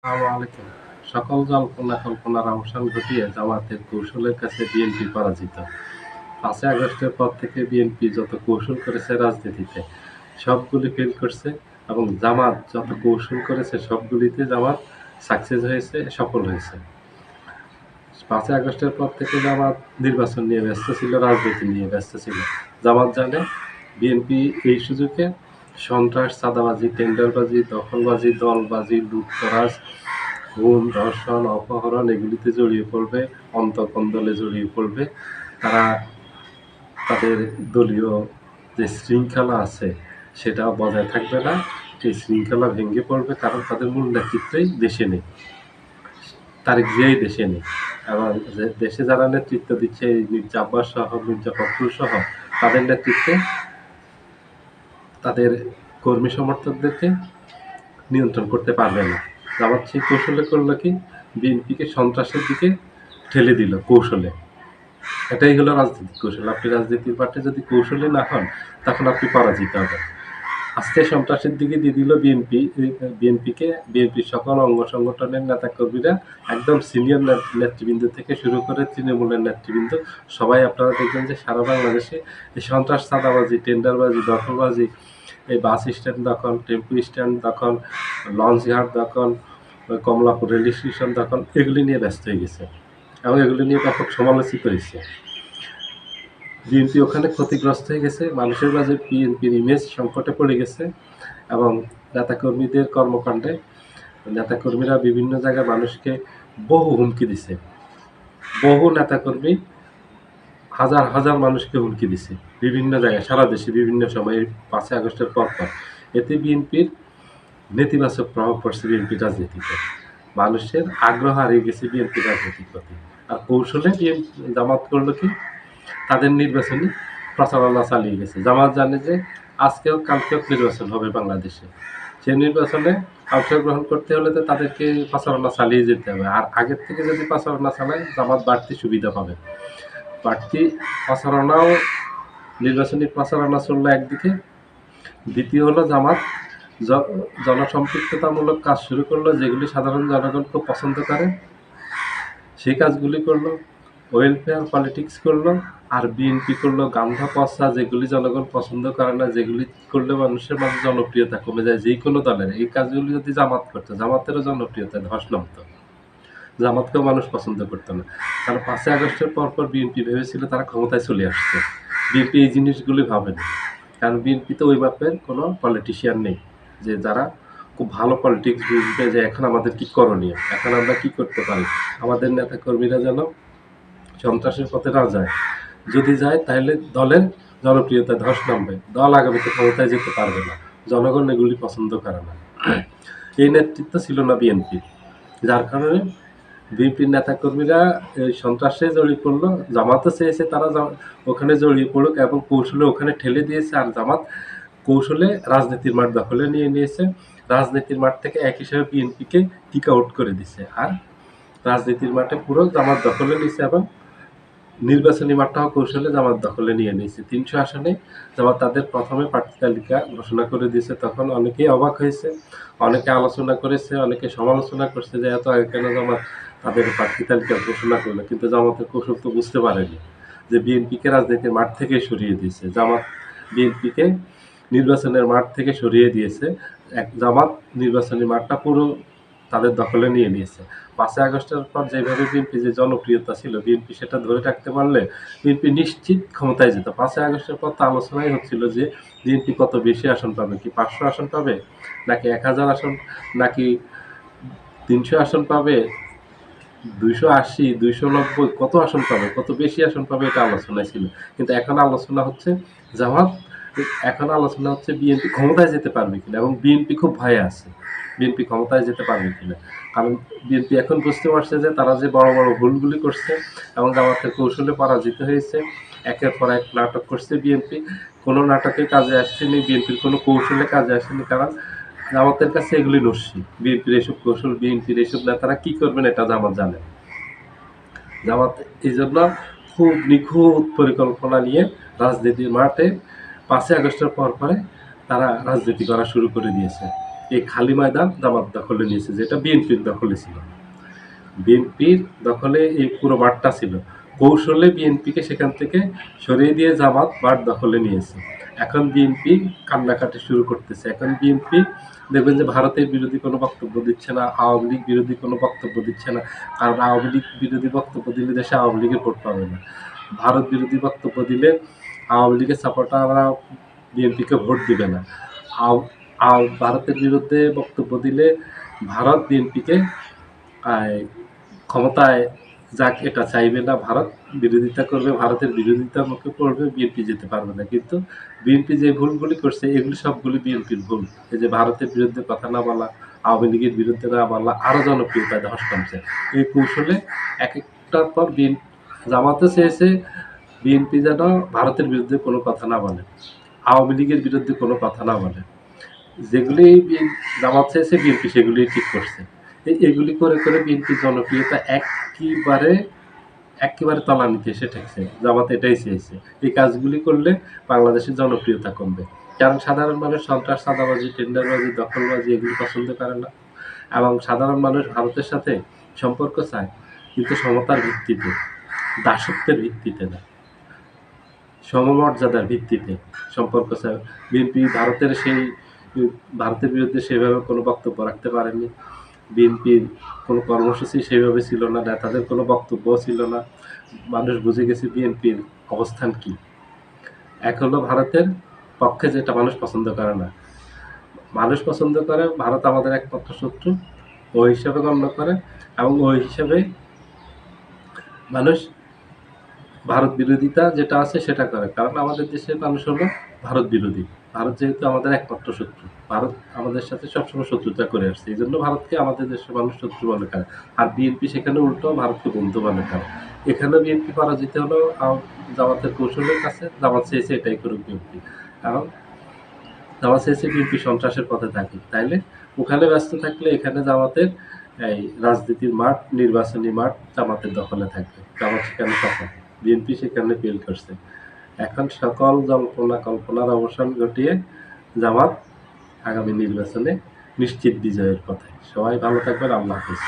আসসালামু আলাইকুম। সকল জল্পনা-কল্পনার অবসান ঘটিয়ে জামায়াতের কৌশলের কাছে বিএনপি পরাজিত। ৫ই আগস্টের পর থেকে বিএনপি যত কৌশল করেছে রাজনীতিতে, সবগুলি ফেল করছে এবং জামাত যত কৌশল করেছে সবগুলিতে জামাত সাকসেস হয়েছে, সফল হয়েছে। ৫ই আগস্টের পর থেকে জামাত নির্বাচন নিয়ে ব্যস্ত ছিল, রাজনীতি নিয়ে ব্যস্ত ছিল। জামাত জানে বিএনপি এই সুযোগে সন্ত্রাস, চাঁদাবাজি, টেন্ডারবাজি, দখলবাজি, দলবাজি, লুটতরাজ, খুন, ধর্ষণ, অপহরণ এগুলিতে জড়িয়ে পড়বে, অন্তর্কন্দলে জড়িয়ে পড়বে। তারা তাদের দলীয় যে শৃঙ্খলা আছে সেটা বজায় থাকবে না, সেই শৃঙ্খলা ভেঙে পড়বে, কারণ তাদের মূল নেতৃত্বই দেশে নেই, তারেক জিয়াই দেশে নেই। এবং দেশে যারা নেতৃত্ব দিচ্ছে মির্জা আব্বাস সহ, মির্জা ফখরুল সহ, তাদের নেতৃত্বে তাদের কর্মী সমর্থকদেরকে নিয়ন্ত্রণ করতে পারবে না। জামাত সেই কৌশলে করলো কি, বিএনপিকে সন্ত্রাসের দিকে ঠেলে দিল কৌশলে। এটাই হলো রাজনৈতিক কৌশল। আপনি রাজনীতির মাঠে যদি কৌশলী না হন, তখন আপনি পরাজিত হবেন। আজকে সন্ত্রাসের দিকে দিয়ে দিল বিএনপিকে। বিএনপির সকল অঙ্গ সংগঠনের নেতাকর্মীরা, একদম সিনিয়র নেতৃবৃন্দ থেকে শুরু করে তৃণমূলের নেতৃবৃন্দ, সবাই আপনারা দেখবেন যে সারা বাংলাদেশে এই সন্ত্রাস, চাঁদাবাজি, টেন্ডারবাজি, দখলবাজি, এই বাস স্ট্যান্ড দখল, টেম্পু স্ট্যান্ড দখল, লঞ্চ ঘাট দখল, কমলাপুর রেল স্টেশন দখল, এগুলি নিয়ে ব্যস্ত হয়ে গেছে এবং এগুলি নিয়ে ব্যাপক সমালোচনা করেছে। বিএনপি ওখানে ক্ষতিগ্রস্ত হয়ে গেছে, মানুষের মাঝে বিএনপির ইমেজ সংকটে পড়ে গেছে এবং নেতাকর্মীদের কর্মকাণ্ডে নেতাকর্মীরা বিভিন্ন জায়গায় মানুষকে বহু হুমকি দিছে। বহু নেতাকর্মী হাজার হাজার মানুষকে হুমকি দিছে বিভিন্ন জায়গায়, সারা দেশে বিভিন্ন সময়ে ৫ই আগস্টের পর। এতে বিএনপির নেতিবাচক প্রভাব পড়ছে বিএনপির রাজনীতিতে। মানুষের আগ্রহ হারিয়ে গেছে বিএনপির রাজনীতির প্রতি। আর কৌশলে জামাত করলো কি, তাদের নির্বাচনী প্রচারণা চালিয়ে গেছে। জামাত জানে যে আজকেও কালকেও নির্বাচন হবে বাংলাদেশে, সেই নির্বাচনে অংশগ্রহণ করতে হলে তো তাদেরকে প্রচারণা চালিয়ে যেতে হবে। আর আগের থেকে যদি প্রচারণা চালায়, জামাত বাড়তি সুবিধা পাবে। বাড়তি প্রচারণাও, নির্বাচনী প্রচারণা চললো একদিকে, দ্বিতীয় হলো জামাত জনসম্পৃক্ততামূলক কাজ শুরু করলো, যেগুলি সাধারণ জনগণ খুব পছন্দ করে, সেই কাজগুলি করলো। ওয়েলফেয়ার পলিটিক্স করলো। আর বিএনপি করলো গান্ধা পচা, যেগুলি জনগণ পছন্দ করে না, যেগুলি করলে মানুষের মাঝে জনপ্রিয়তা কমে যায় যে কোনো দলের। এই কাজগুলি যদি জামাত করতো, জামাতেরও জনপ্রিয়তা ধস নামতো, জামাতকেও মানুষ পছন্দ করতো না। কারণ ৫ই আগস্টের পর বিএনপি ভেবেছিল তারা ক্ষমতায় চলে আসছে। বিএনপি এই জিনিসগুলি ভাবেনি, কারণ বিএনপিতে ওই মাপের কোনো পলিটিশিয়ান নেই যে যারা খুব ভালো পলিটিক্স বুঝবে যে এখন আমাদের কি করণীয়, এখন আমরা কি করতে পারি। আমাদের নেতাকর্মীরা যেন সন্ত্রাসের পথে না যায়, যদি যায় তাহলে দলের জনপ্রিয়তা ধস নামবে, দল আগামীতে ক্ষমতায় যেতে পারবে না, জনগণ এগুলি পছন্দ করে না। এই নেতৃত্ব ছিল না বিএনপির, যার কারণে বিএনপির নেতাকর্মীরা এই সন্ত্রাসে জড়িয়ে পড়লো। জামাতও চেয়েছে তারা ওখানে জড়িয়ে পড়ুক এবং কৌশলে ওখানে ঠেলে দিয়েছে। আর জামাত কৌশলে রাজনীতির মাঠ দখলে নিয়ে নিয়েছে, রাজনীতির মাঠ থেকে এক হিসাবে বিএনপিকে কিক আউট করে দিছে। আর রাজনীতির মাঠে পুরো জামাত দখলে নিয়েছে এবং নির্বাচনী মাঠটাও কৌশলে জামাত দখলে নিয়ে নিয়েছে। ৩০০ আসনে জামাত তাদের প্রথমে প্রার্থী তালিকা ঘোষণা করে দিয়েছে। তখন অনেকেই অবাক হয়েছে, অনেকে আলোচনা করেছে, অনেকে সমালোচনা করছে যে এত আগে কেন জামাত তাদের প্রার্থী তালিকা ঘোষণা করলো। কিন্তু জামাতের কৌশল তো বুঝতে পারেনি যে বিএনপিকে রাজনীতির মাঠ থেকে সরিয়ে দিয়েছে। জামাত বিএনপিকে নির্বাচনের মাঠ থেকে সরিয়ে দিয়েছে। জামাত নির্বাচনী মাঠটা পুরো তাদের দখলে নিয়ে নিয়েছে। ৫ই আগস্টের পর যেভাবে বিএনপি যে জনপ্রিয়তা ছিল, বিএনপি সেটা ধরে রাখতে পারলে বিএনপি নিশ্চিত ক্ষমতায় যেত। ৫ই আগস্টের পর তো আলোচনাই হচ্ছিল যে বিএনপি কত বেশি আসন পাবে, কি ৫০০ আসন পাবে, নাকি ১০০০ আসন, নাকি ৩০০ আসন পাবে, ২৮০, ২৯০, কত আসন পাবে, কত বেশি আসন পাবে, এটা আলোচনায় ছিল। কিন্তু এখন আলোচনা হচ্ছে জামাত, এখন আলোচনা হচ্ছে বিএনপি ক্ষমতায় যেতে পারবে কিনা, এবং বিএনপি খুব ভয়ে আছে বিএনপি ক্ষমতায় যেতে পারবে কিনা। কারণ বিএনপি এখন বুঝতে পারছে যে তারা যে বড় বড় ভুলগুলি করছে এবং জামাতের কৌশলে পরাজিত হয়েছে। একের পর এক নাটক করছে বিএনপি, কোনো নাটকে কাজে আসছেনি, বিএনপির কোনো কৌশলে কাজে আসেনি, কারণ জামাতের কাছে এগুলি নস্যি। বিএনপির এসব কৌশল, বিএনপির এসব নেতারা কি করবেন এটা জামাত জানে। জামাত এই জন্য খুব নিখুঁত পরিকল্পনা নিয়ে রাজনীতির মাঠে ৫ই আগস্টের পরে তারা রাজনীতি করা শুরু করে দিয়েছে। এই খালি ময়দান জামাত দখলে নিয়েছে, যেটা বিএনপির দখলে ছিল। বিএনপির দখলে এই পুরো মাঠটা ছিল। কৌশলে বিএনপিকে সেখান থেকে সরিয়ে দিয়ে জামাত মাঠ দখলে নিয়েছে। এখন বিএনপি কান্নাকাটি শুরু করতেছে। এখন বিএনপি দেখবেন যে ভারতের বিরোধী কোনো বক্তব্য দিচ্ছে না, আওয়ামী লীগ বিরোধী কোনো বক্তব্য দিচ্ছে না। কারণ আওয়ামী লীগ বিরোধী বক্তব্য দিলে দেশে আওয়ামী লীগের ভোট পাবে না। ভারত বিরোধী বক্তব্য দিলে আওয়ামী লীগের সাপোর্টাররা বিএনপিকে ভোট দিবে না। ভারতের বিরুদ্ধে বক্তব্য দিলে ভারত বিএনপিকে ক্ষমতায় যাক এটা চাইবে না, ভারত বিরোধিতা করবে, ভারতের বিরোধিতার মুখে পড়বে, বিএনপি যেতে পারবে না। কিন্তু বিএনপি যে ভুলগুলি করছে এগুলি সবগুলি বিএনপির ভুল। এই যে ভারতের বিরুদ্ধে কথা না বলা, আওয়ামী লীগের বিরুদ্ধে না বলা, আরও জনপ্রিয়তায় ধস নামছে। এই কৌশলে এক একটার পর জামাতে চেয়েছে বিএনপি যেন ভারতের বিরুদ্ধে কোনো কথা না বলে, আওয়ামী লীগের বিরুদ্ধে কোনো কথা না বলে। যেগুলি জামাত চেয়েছে বিএনপি সেগুলি ঠিক করছে। এগুলি করে করে বিএনপির জনপ্রিয়তা একেবারে তলানিতে এসে ঠেকছে। জামাত এটাই চেয়েছে, এই কাজগুলি করলে বাংলাদেশের জনপ্রিয়তা কমবে। কারণ সাধারণ মানুষ সন্ত্রাস, চাঁদাবাজি, টেন্ডারবাজি, দখলবাজি এগুলি পছন্দ করে না। এবং সাধারণ মানুষ ভারতের সাথে সম্পর্ক চায়, কিন্তু সমতার ভিত্তিতে, দাসত্বের ভিত্তিতে না, সমমর্যাদার ভিত্তিতে সম্পর্ক চায়। বিএনপি ভারতের বিরুদ্ধে সেভাবে কোনো বক্তব্য রাখতে পারেনি। বিএনপির কোনো কর্মসূচি সেভাবে ছিল না, নেতাদের কোনো বক্তব্যও ছিল না। মানুষ বুঝে গেছে বিএনপির অবস্থান কি। এক হলো ভারতের পক্ষে, যেটা মানুষ পছন্দ করে না। মানুষ পছন্দ করে ভারত আমাদের একমাত্র শত্রু, ওই হিসাবে গণ্য করে, এবং ওই হিসাবে মানুষ ভারত বিরোধিতা যেটা আছে সেটা করে। কারণ আমাদের দেশের মানুষ হলো ভারত বিরোধী। ভারত যেহেতু আমাদের একমাত্র শত্রু, ভারত আমাদের সাথে সবসময় শত্রুতা করে আসছে, এই জন্য ভারতকে আমাদের দেশের মানুষ শত্রু মনে করে। আর বিএনপি সেখানে উল্টো ভারতকে বন্ধু মনে করে। এখানে বিএনপি পরাজিত হলো জামাতের কৌশলের কাছে। জামাত চেয়েছে এটাই করুক বিএনপি, কারণ জামাত চেয়েছে বিএনপি সন্ত্রাসের পথে থাকে। তাইলে ওখানে ব্যস্ত থাকলে এখানে জামাতের এই রাজনীতির মাঠ, নির্বাচনী মাঠ জামাতের দখলে থাকবে। জামাত সেখানে সফল, বিএনপি সেখানে ফেল করছে। এখন সকল কল্পনার অবসান ঘটিয়ে জামাত আগামী নির্বাচনে নিশ্চিত বিজয়ের পথে। সবাই ভালো থাকবেন। আল্লাহ হাফেজ।